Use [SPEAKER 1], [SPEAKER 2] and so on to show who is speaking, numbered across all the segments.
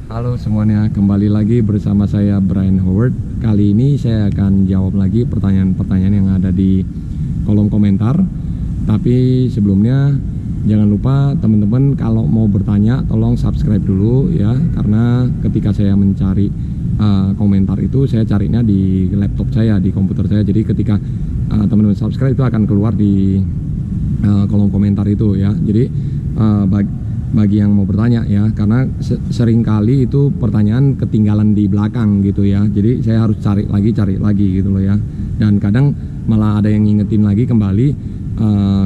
[SPEAKER 1] Halo semuanya, kembali lagi bersama saya Brian Howard. Kali ini saya akan jawab lagi pertanyaan-pertanyaan yang ada di kolom komentar. Tapi sebelumnya jangan lupa teman-teman kalau mau bertanya tolong subscribe dulu ya, karena ketika saya mencari komentar itu saya carinya di laptop saya, di komputer saya. Jadi ketika teman-teman subscribe itu akan keluar di kolom komentar itu ya. Jadi bagi yang mau bertanya ya, karena seringkali itu pertanyaan ketinggalan di belakang gitu ya, jadi saya harus cari lagi gitu loh ya, dan kadang malah ada yang ngingetin lagi kembali,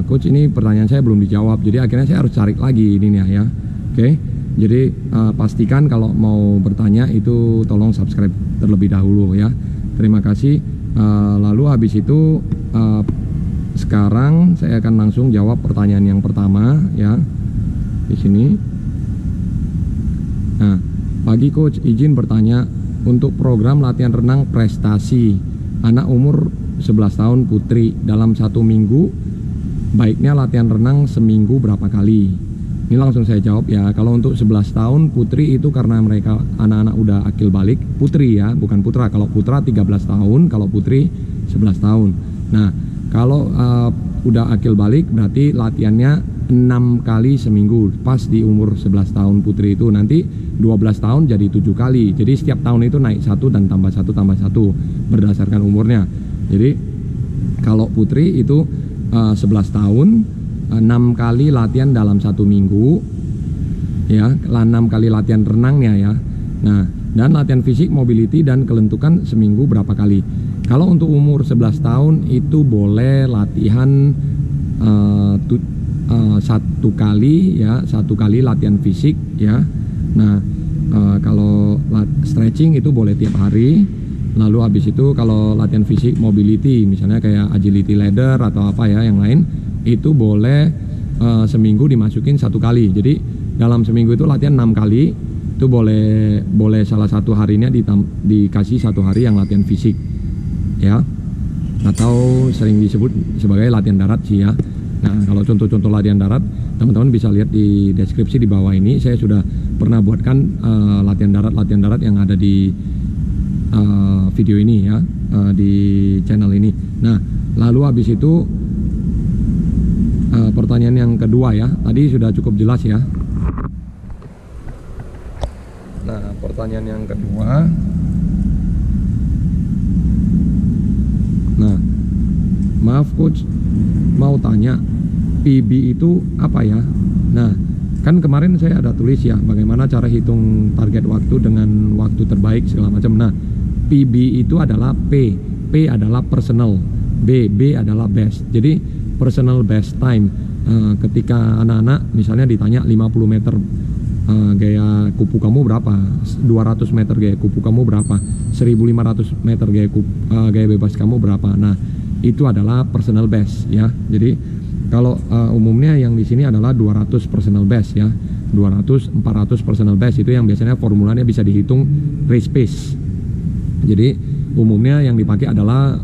[SPEAKER 1] coach ini pertanyaan saya belum dijawab, jadi akhirnya saya harus cari lagi ini ya. Oke, jadi pastikan kalau mau bertanya itu tolong subscribe terlebih dahulu ya. Terima kasih. Lalu habis itu sekarang saya akan langsung jawab pertanyaan yang pertama ya, di sini. Nah, pagi coach, izin bertanya, untuk program latihan renang prestasi anak umur 11 tahun putri, dalam 1 minggu baiknya latihan renang seminggu berapa kali? Ini langsung saya jawab ya. Kalau untuk 11 tahun putri itu karena mereka anak-anak udah akil balik, putri ya, bukan putra. Kalau putra 13 tahun, kalau putri 11 tahun. Nah, kalau udah akil balik berarti latihannya 6 kali seminggu, pas di umur 11 tahun putri itu. Nanti 12 tahun jadi 7 kali, jadi setiap tahun itu naik 1 dan tambah 1 berdasarkan umurnya. Jadi kalau putri itu 11 tahun 6 kali latihan dalam 1 minggu ya, 6 kali latihan renangnya ya. Nah, dan latihan fisik, mobility dan kelentukan seminggu berapa kali? Kalau untuk umur 11 tahun itu boleh latihan 1 kali ya, 1 kali latihan fisik ya. Nah, kalau stretching itu boleh tiap hari. Lalu habis itu kalau latihan fisik mobility misalnya kayak agility ladder atau apa ya yang lain, itu boleh seminggu dimasukin 1 kali. Jadi dalam seminggu itu latihan 6 kali, itu boleh salah satu harinya dikasih 1 hari yang latihan fisik ya, atau sering disebut sebagai latihan darat sih ya. Nah, kalau contoh-contoh latihan darat teman-teman bisa lihat di deskripsi di bawah ini. Saya sudah pernah buatkan latihan darat yang ada di video ini ya, di channel ini. Nah, lalu habis itu pertanyaan yang kedua ya, tadi sudah cukup jelas ya. Nah, pertanyaan yang kedua, nah, maaf coach, mau tanya PB itu apa ya? Nah, kan kemarin saya ada tulis ya bagaimana cara hitung target waktu dengan waktu terbaik segala macam. Nah, PB itu adalah P adalah personal, B adalah best. Jadi personal best time, ketika anak-anak misalnya ditanya 50 meter gaya kupu kamu berapa, 200 meter gaya kupu kamu berapa, 1500 meter gaya bebas kamu berapa. Nah, itu adalah personal best ya. Jadi kalau umumnya yang di sini adalah 200 personal best ya, 400 personal best itu yang biasanya formulanya bisa dihitung race pace. Jadi umumnya yang dipakai adalah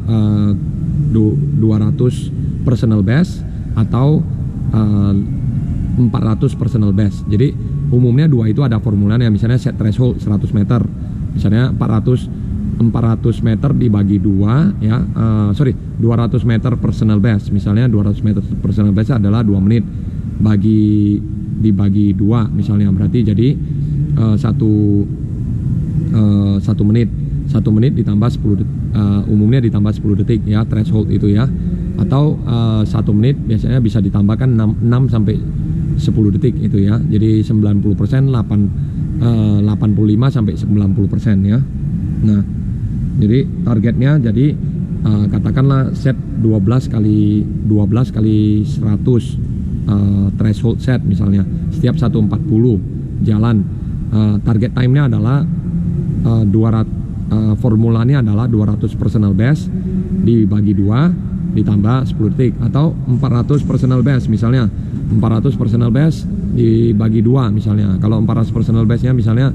[SPEAKER 1] 200 personal best atau 400 personal best. Jadi umumnya dua itu ada formulanya, misalnya set threshold 100 meter, misalnya 400 meter dibagi 2 ya, 200 meter personal best, misalnya 200 meter personal best adalah 2 menit dibagi 2 misalnya, berarti jadi 1 menit ditambah 10 detik, umumnya ditambah 10 detik ya, threshold itu ya. Atau 1 menit biasanya bisa ditambahkan 6 sampai 10 detik itu ya. Jadi 90%, 85 sampai 90% ya. Nah, jadi targetnya jadi katakanlah set 12 kali 100 threshold set misalnya, setiap 140 jalan. Target time-nya adalah 200, formulanya adalah 200 personal best dibagi 2 ditambah 10 detik, atau 400 personal best misalnya, 400 personal best dibagi 2 misalnya. Kalau 400 personal bestnya misalnya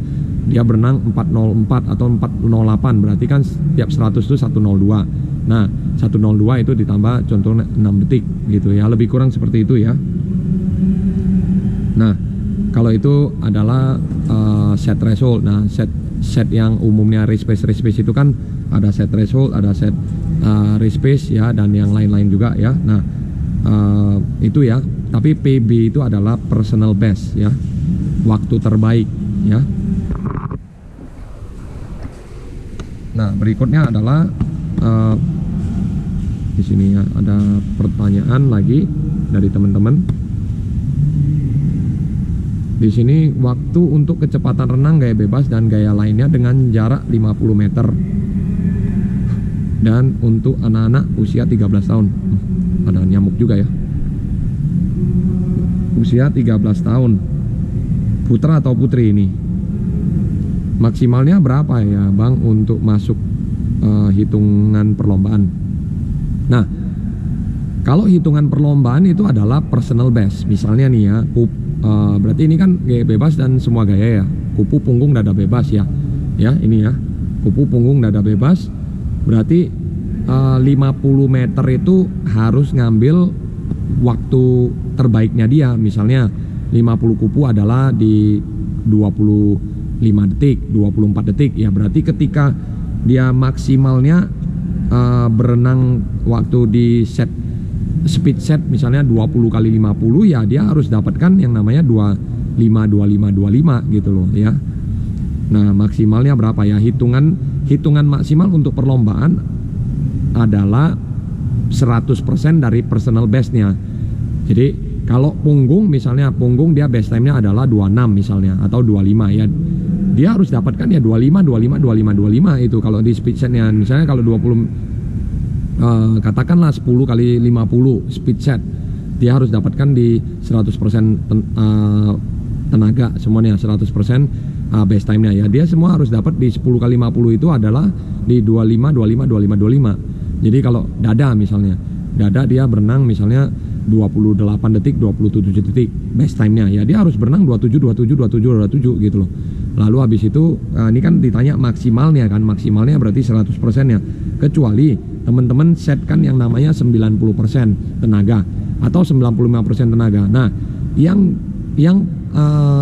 [SPEAKER 1] dia berenang 404 atau 408, berarti kan setiap 100 itu 102. Nah, 102 itu ditambah contohnya 6 detik gitu ya, lebih kurang seperti itu ya. Nah, Kalau itu adalah set threshold. Nah, set yang umumnya race pace itu kan ada set threshold, ada set race pace ya, dan yang lain-lain juga ya. Nah, itu ya. Tapi PB itu adalah personal best ya, waktu terbaik ya. Nah, berikutnya adalah di sini ya, ada pertanyaan lagi dari teman-teman. Di sini waktu untuk kecepatan renang gaya bebas dan gaya lainnya dengan jarak 50 meter. Dan untuk anak-anak usia 13 tahun. Ada nyamuk juga ya. Usia 13 tahun. Putra atau putri ini? Maksimalnya berapa ya Bang untuk masuk hitungan perlombaan? Nah, kalau hitungan perlombaan itu adalah personal best. Misalnya nih ya, berarti ini kan gaya bebas dan semua gaya ya. Kupu, punggung, dada bebas ya. Ya, ini ya. Kupu, punggung, dada bebas. Berarti 50 meter itu harus ngambil waktu terbaiknya dia. Misalnya 50 kupu adalah di 25 detik, 24 detik. Ya, berarti ketika dia maksimalnya berenang waktu di speed set misalnya 20 kali 50, ya dia harus dapatkan yang namanya 25 gitu loh ya. Nah, maksimalnya berapa ya? Hitungan maksimal untuk perlombaan adalah 100% dari personal bestnya. Jadi kalau punggung misalnya, punggung dia best time-nya adalah 26 misalnya atau 25 ya. Dia harus dapatkan ya 25 itu kalau di speed setnya. Misalnya kalau 20 katakanlah 10 kali 50 speed set, dia harus dapatkan di 100% tenaga semuanya, 100% best time-nya ya. Dia semua harus dapat di 10 kali 50 itu adalah di 25. Jadi kalau dada misalnya, dada dia berenang misalnya 28 detik, 27 detik best time-nya ya, dia harus berenang 27 gitu loh. Lalu habis itu ini kan ditanya maksimalnya kan, maksimalnya berarti 100% ya. Kecuali teman-teman setkan yang namanya 90% tenaga atau 95% tenaga. Nah, yang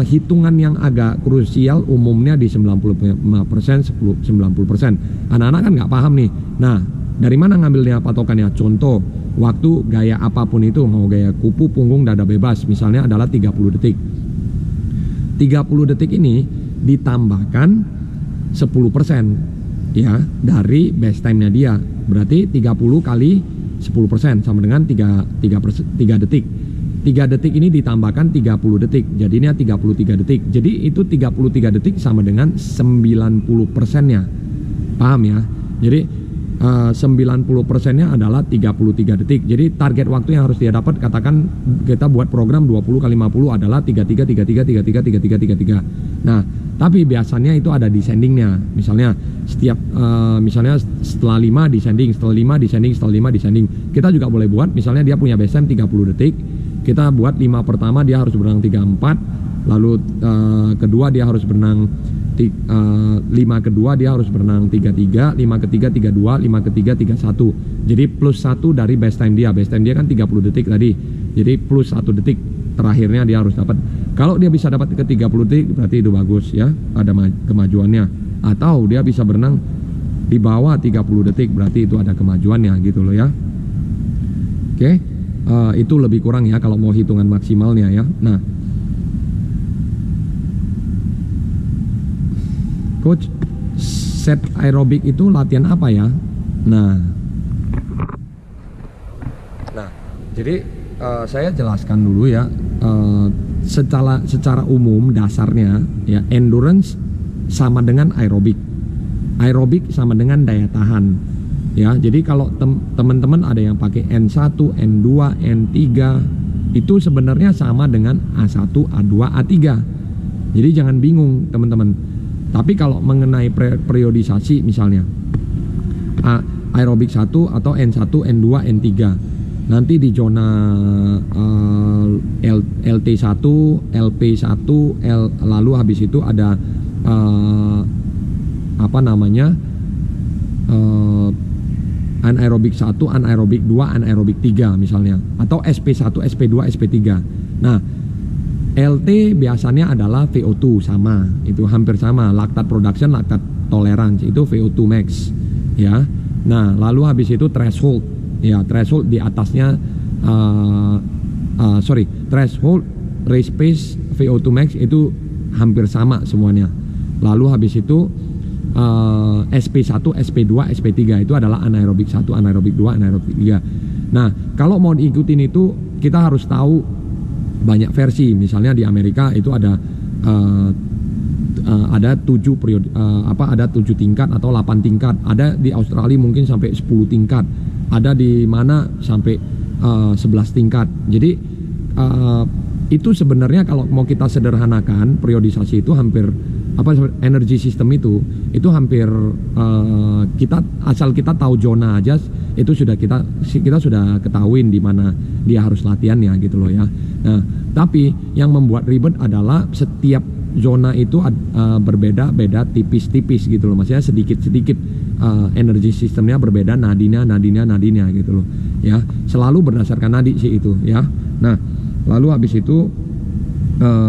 [SPEAKER 1] hitungan yang agak krusial umumnya di 95%, 90%. Anak-anak kan nggak paham nih. Nah, dari mana ngambilnya patokannya? Contoh, waktu gaya apapun itu, mau gaya kupu, punggung, dada bebas misalnya adalah 30 detik. 30 detik ini ditambahkan 10% ya dari best time-nya dia. Berarti 30 kali 10% sama dengan 3 detik. 3 detik ini ditambahkan 30 detik. Jadinya 33 detik. Jadi itu 33 detik sama dengan 90%-nya. Paham ya? Jadi 90%-nya adalah 33 detik. Jadi target waktu yang harus dia dapat, katakan kita buat program 20 kali 50 adalah 33. Nah, tapi biasanya itu ada descendingnya. Misalnya setiap misalnya setelah 5 descending, setelah 5 descending, setelah 5 descending. Kita juga boleh buat misalnya dia punya best time 30 detik. Kita buat 5 pertama dia harus berenang 34, lalu kedua dia harus berenang 5 kedua dia harus berenang 33, 5 ketiga 32, 5 ketiga 31. Jadi plus 1 dari best time dia. Best time dia kan 30 detik tadi. Jadi plus 1 detik terakhirnya dia harus dapat. Kalau dia bisa dapat ke 30 detik berarti itu bagus ya, ada kemajuannya. Atau dia bisa berenang di bawah 30 detik berarti itu ada kemajuannya gitu loh ya. Oke. Itu lebih kurang ya kalau mau hitungan maksimalnya ya. Nah, Coach, set aerobik itu latihan apa ya? Nah, jadi saya jelaskan dulu ya. Secara umum dasarnya ya, endurance sama dengan aerobik. Aerobik sama dengan daya tahan. Ya, jadi kalau teman-teman ada yang pakai N1, N2, N3 itu sebenarnya sama dengan A1, A2, A3. Jadi jangan bingung teman-teman. Tapi kalau mengenai periodisasi misalnya aerobik 1 atau N1, N2, N3, nanti di zona LT1, LP1, lalu habis itu ada anaerobik 1, anaerobik 2, anaerobik 3 misalnya, atau SP1, SP2, SP3. Nah, LT biasanya adalah VO2 sama, itu hampir sama, lactate production, lactate tolerance itu VO2 max ya. Nah, lalu habis itu threshold ya, threshold di atasnya threshold, race pace, VO2 max itu hampir sama semuanya. Lalu habis itu SP1, SP2, SP3 itu adalah anaerobik 1, anaerobik 2, anaerobik 3. Nah, kalau mau diikutin itu kita harus tahu banyak versi. Misalnya di Amerika itu ada 7 periode, ada 7 tingkat atau 8 tingkat. Ada di Australia mungkin sampai 10 tingkat. Ada di mana sampai 11 tingkat. Jadi itu sebenarnya kalau mau kita sederhanakan periodisasi itu hampir energy system itu hampir kita asal kita tahu zona aja itu sudah kita sudah ketahuin di mana dia harus latihannya gitu loh ya. Nah, tapi yang membuat ribet adalah setiap zona itu berbeda-beda tipis-tipis gitu loh. Maksudnya sedikit-sedikit energy sistemnya berbeda, nadinya gitu loh ya. Selalu berdasarkan nadi sih itu ya. Nah, lalu habis itu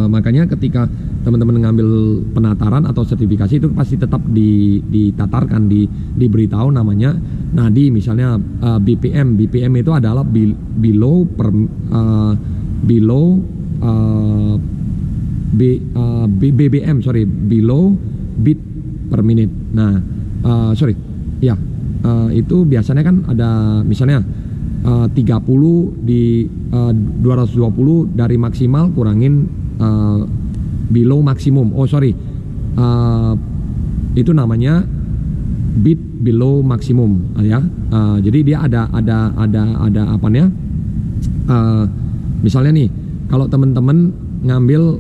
[SPEAKER 1] makanya ketika teman-teman ngambil penataran atau sertifikasi itu pasti tetap ditatarkan, diberitahu namanya nadi, misalnya BPM itu adalah below beat per minute. Nah, itu biasanya kan ada misalnya 30 di 220 dari maksimal kurangin below maksimum. Itu namanya beat below maksimum ya. Jadi dia ada apanya? Misalnya nih, kalau teman-teman ngambil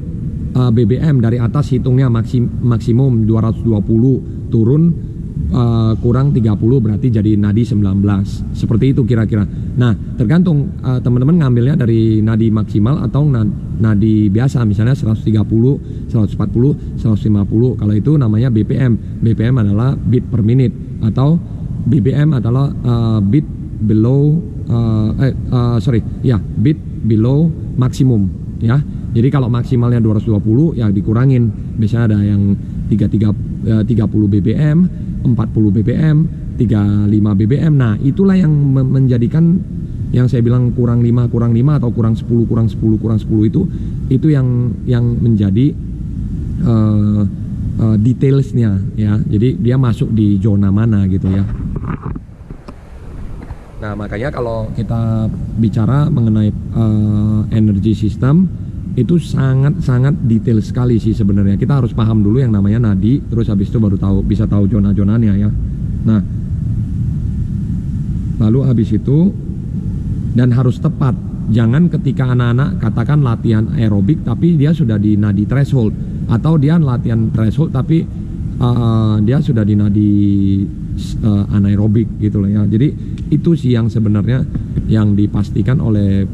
[SPEAKER 1] BBM dari atas hitungnya maksimum 220, turun kurang 30 berarti jadi nadi 19. Seperti itu kira-kira. Nah, tergantung teman-teman ngambilnya dari nadi maksimal atau nadi biasa, misalnya 130, 140, 150. Kalau itu namanya BPM. BPM adalah beat per minute atau BBM adalah beat below beat below maksimum ya. Jadi kalau maksimalnya 220 ya dikurangin. Biasanya ada yang 30 BBM, 40 BBM, 35 BBM. Nah, itulah yang menjadikan yang saya bilang kurang 5 atau kurang 10 itu yang menjadi detailsnya ya. Jadi dia masuk di zona mana gitu ya. Nah, makanya kalau kita bicara mengenai energy system itu sangat detail sekali sih sebenarnya. Kita harus paham dulu yang namanya nadi, terus habis itu baru bisa tahu zona-zonanya ya. Nah, lalu habis itu dan harus tepat. Jangan ketika anak-anak katakan latihan aerobik tapi dia sudah di nadi threshold, atau dia latihan threshold tapi dia sudah di nadi anaerobik gitu loh ya. Jadi itu sih yang sebenarnya yang dipastikan oleh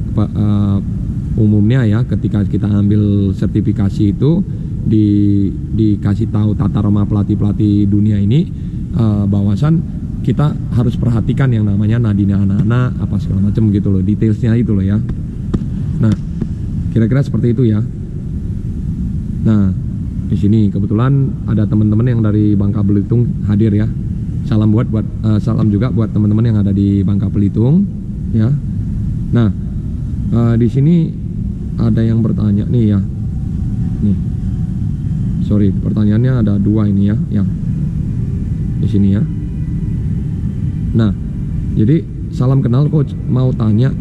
[SPEAKER 1] umumnya ya, ketika kita ambil sertifikasi itu dikasih tahu tata rema pelatih-pelatih dunia ini bahwasan kita harus perhatikan yang namanya nadinya anak-anak apa segala macam gitu loh, detailsnya itu loh ya. Nah, kira-kira seperti itu ya. Nah, di sini kebetulan ada teman-teman yang dari Bangka Belitung hadir ya. Salam salam juga buat teman-teman yang ada di Bangka Belitung ya. Nah, di sini ada yang bertanya nih ya. Nih. Sorry, pertanyaannya ada 2 ini ya, yang di sini ya. Nah, jadi salam kenal coach, mau tanya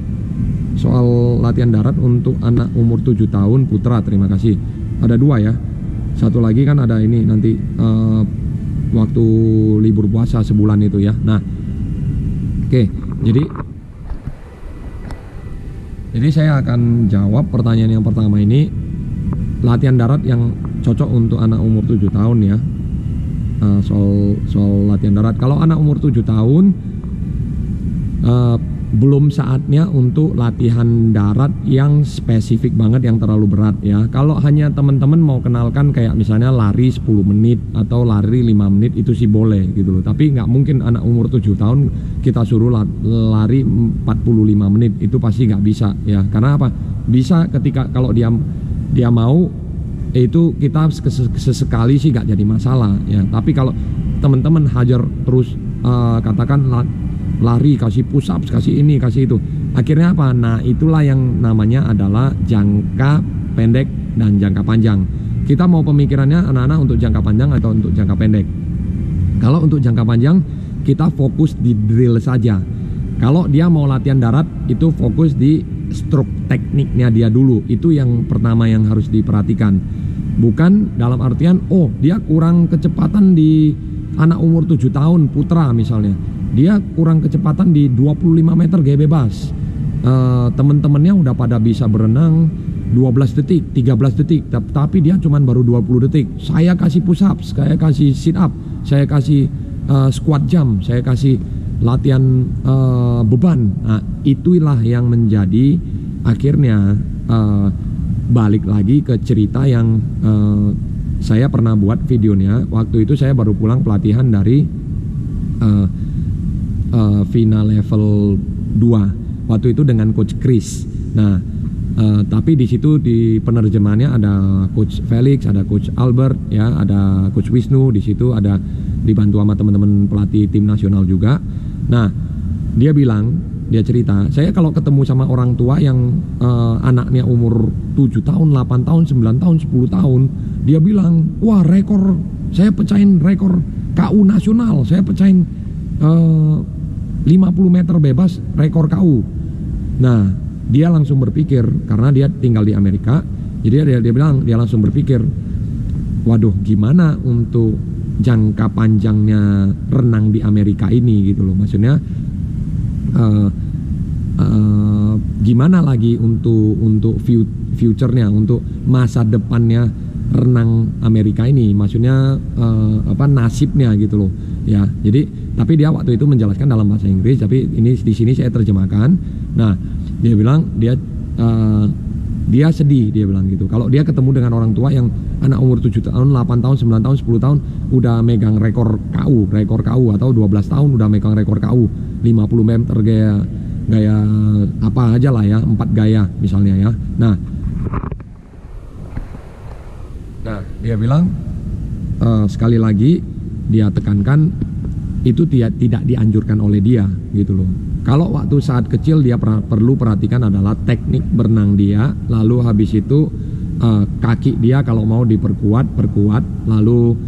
[SPEAKER 1] soal latihan darat untuk anak umur 7 tahun putra, terima kasih. Ada 2 ya. Satu lagi kan ada ini nanti waktu libur puasa sebulan itu ya. Nah, oke, jadi saya akan jawab pertanyaan yang pertama ini, latihan darat yang cocok untuk anak umur 7 tahun ya. Soal latihan darat. Kalau anak umur 7 tahun belum saatnya untuk latihan darat yang spesifik banget, yang terlalu berat ya. Kalau hanya teman-teman mau kenalkan kayak misalnya lari 10 menit atau lari 5 menit itu sih boleh gitu loh. Tapi nggak mungkin anak umur 7 tahun kita suruh lari 45 menit, itu pasti nggak bisa ya. Karena apa? Bisa ketika kalau dia dia mau, itu kita sesekali sih gak jadi masalah ya. Tapi kalau teman-teman hajar terus, katakan lari, kasih push up, kasih ini, kasih itu, akhirnya apa? Nah itulah yang namanya adalah jangka pendek dan jangka panjang. Kita mau pemikirannya anak-anak untuk jangka panjang atau untuk jangka pendek? Kalau untuk jangka panjang, kita fokus di drill saja. Kalau dia mau latihan darat, itu fokus di stroke tekniknya dia dulu. Itu yang pertama yang harus diperhatikan. Bukan dalam artian, oh dia kurang kecepatan di anak umur 7 tahun, putra misalnya. Dia kurang kecepatan di 25 meter gaya bebas. Temen-temennya udah pada bisa berenang 12 detik, 13 detik, tapi dia cuman baru 20 detik. Saya kasih push up, saya kasih sit up, saya kasih squat jump, saya kasih latihan beban. Nah, itulah yang menjadi akhirnya balik lagi ke cerita yang saya pernah buat videonya. Waktu itu saya baru pulang pelatihan dari final level 2. Waktu itu dengan coach Chris. Nah, tapi di situ di penerjemahannya ada coach Felix, ada coach Albert, ya, ada coach Wisnu. Di situ ada dibantu sama teman-teman pelatih tim nasional juga. Nah, dia bilang, dia cerita, saya kalau ketemu sama orang tua yang anaknya umur 7 tahun, 8 tahun, 9 tahun, 10 tahun, dia bilang, wah rekor, saya pecahin rekor KU nasional, saya pecahin 50 meter bebas rekor KU. Nah, dia langsung berpikir, karena dia tinggal di Amerika, jadi dia bilang, dia langsung berpikir, waduh gimana untuk jangka panjangnya renang di Amerika ini gitu loh. Maksudnya gimana lagi untuk future-nya, untuk masa depannya renang Amerika ini, maksudnya nasibnya gitu loh ya. Jadi tapi dia waktu itu menjelaskan dalam bahasa Inggris, tapi ini di sini saya terjemahkan. Nah, dia bilang dia sedih, dia bilang gitu. Kalau dia ketemu dengan orang tua yang anak umur 7 tahun, 8 tahun, 9 tahun, 10 tahun udah megang rekor KU atau 12 tahun udah megang rekor KU 50 meter gaya apa aja lah ya, 4 gaya misalnya ya. Nah dia bilang sekali lagi dia tekankan itu tidak dianjurkan oleh dia gitu loh. Kalau waktu saat kecil dia perlu perhatikan adalah teknik berenang dia, lalu habis itu kaki dia kalau mau perkuat, lalu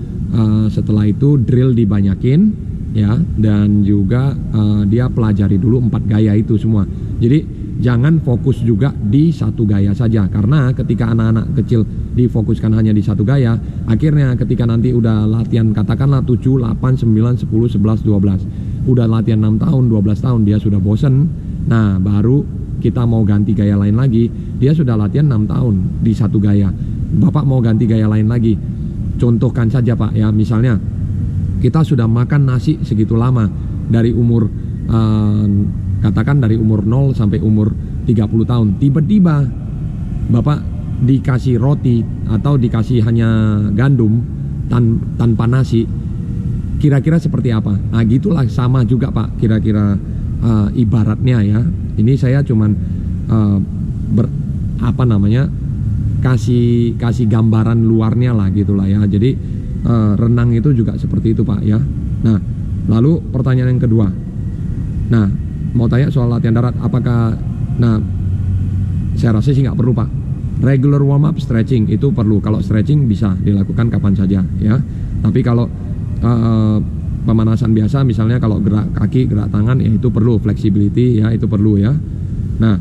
[SPEAKER 1] setelah itu drill dibanyakin ya, dan juga dia pelajari dulu 4 gaya itu semua. Jadi jangan fokus juga di satu gaya saja, karena ketika anak-anak kecil difokuskan hanya di satu gaya, akhirnya ketika nanti udah latihan katakanlah 7, 8, 9, 10, 11, 12, udah latihan 6 tahun, 12 tahun dia sudah bosen. Nah baru kita mau ganti gaya lain lagi, dia sudah latihan 6 tahun di satu gaya, Bapak mau ganti gaya lain lagi. Contohkan saja Pak ya, misalnya kita sudah makan nasi segitu lama, dari umur katakan dari umur 0 sampai umur 30 tahun, tiba-tiba Bapak dikasih roti atau dikasih hanya gandum tanpa nasi, kira-kira seperti apa? Nah gitulah sama juga Pak, kira-kira ibaratnya ya. Ini saya cuman kasih gambaran luarnya lah gitulah ya. Jadi renang itu juga seperti itu Pak ya. Nah lalu pertanyaan yang kedua, nah mau tanya soal latihan darat, apakah, nah saya rasa sih nggak perlu Pak. Regular warm up stretching itu perlu. Kalau stretching bisa dilakukan kapan saja ya. Tapi kalau pemanasan biasa, misalnya kalau gerak kaki, gerak tangan, ya itu perlu flexibility ya, itu perlu ya. Nah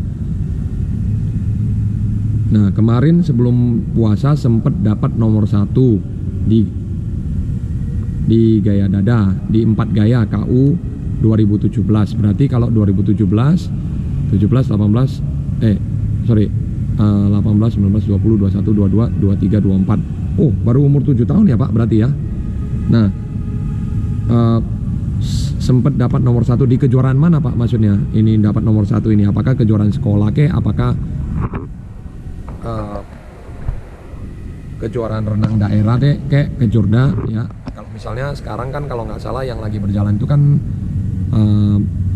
[SPEAKER 1] kemarin sebelum puasa sempat dapat nomor 1 di gaya dada, di 4 gaya KU 2017. Berarti kalau 2017, 18, 19, 20, 21, 22, 23, 24. Oh, baru umur 7 tahun ya Pak berarti ya. Nah, sempat dapat nomor 1 di kejuaraan mana Pak maksudnya? Ini dapat nomor 1 ini, apakah kejuaraan sekolah apakah kejuaraan renang daerah kejurda ya. Kalau misalnya sekarang kan kalau nggak salah yang lagi berjalan itu kan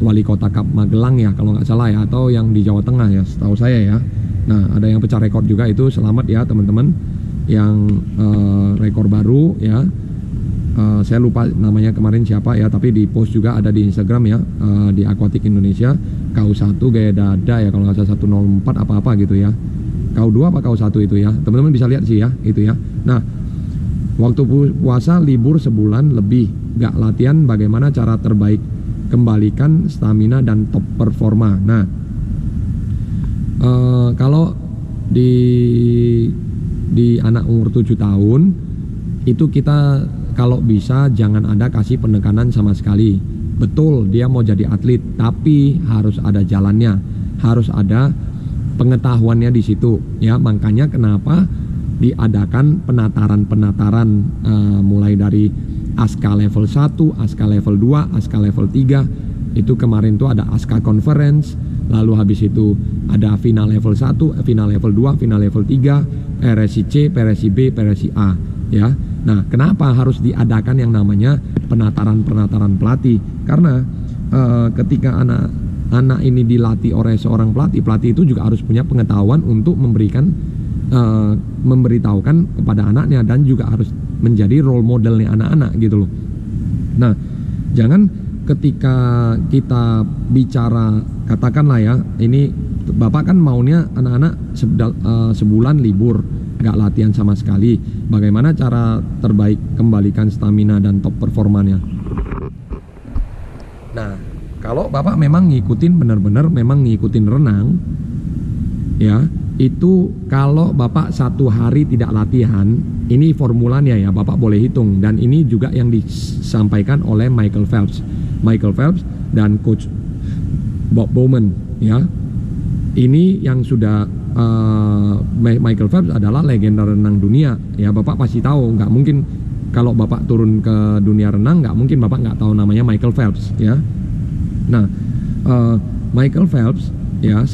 [SPEAKER 1] Wali Kota Cup Magelang ya kalau nggak salah ya, atau yang di Jawa Tengah ya setahu saya ya. Nah, ada yang pecah rekor juga, itu selamat ya teman-teman yang rekor baru ya. Saya lupa namanya kemarin siapa ya, tapi di post juga ada di Instagram ya, di Aquatic Indonesia. KU1 gaya dada ya, kalau nggak salah 104 apa-apa gitu ya. KU2 apa KU1 itu ya, teman-teman bisa lihat sih ya itu ya. Nah, waktu puasa libur sebulan lebih, nggak latihan, bagaimana cara terbaik kembalikan stamina dan top performa. Nah, kalau di anak umur 7 tahun itu kita kalau bisa jangan ada kasih penekanan sama sekali. Betul dia mau jadi atlet, tapi harus ada jalannya, harus ada pengetahuannya di situ ya. Makanya kenapa diadakan penataran mulai dari ASKA level 1, ASKA level 2, ASKA level 3. Itu kemarin tuh ada ASKA Conference, lalu habis itu ada final level 1, final level 2, final level 3, PRSI C, PRSI B, PRSI A ya. Nah, kenapa harus diadakan yang namanya penataran pelatih? Karena ketika anak ini dilatih oleh seorang pelatih itu juga harus punya pengetahuan untuk memberitahukan kepada anaknya, dan juga harus menjadi role modelnya anak-anak gitu loh. Nah, jangan ketika kita bicara, katakanlah ya, ini Bapak kan maunya anak-anak sebulan libur, nggak latihan sama sekali. Bagaimana cara terbaik kembalikan stamina dan top performanya? Nah, kalau Bapak memang ngikutin benar-benar memang ngikutin renang ya, itu kalau Bapak 1 hari tidak latihan, ini formulanya ya, Bapak boleh hitung. Dan ini juga yang disampaikan oleh Michael Phelps dan Coach Bob Bowman ya. Ini yang sudah Michael Phelps adalah legenda renang dunia ya. Bapak pasti tahu, nggak mungkin kalau Bapak turun ke dunia renang nggak mungkin Bapak nggak tahu namanya Michael Phelps ya. Nah, Michael Phelps ya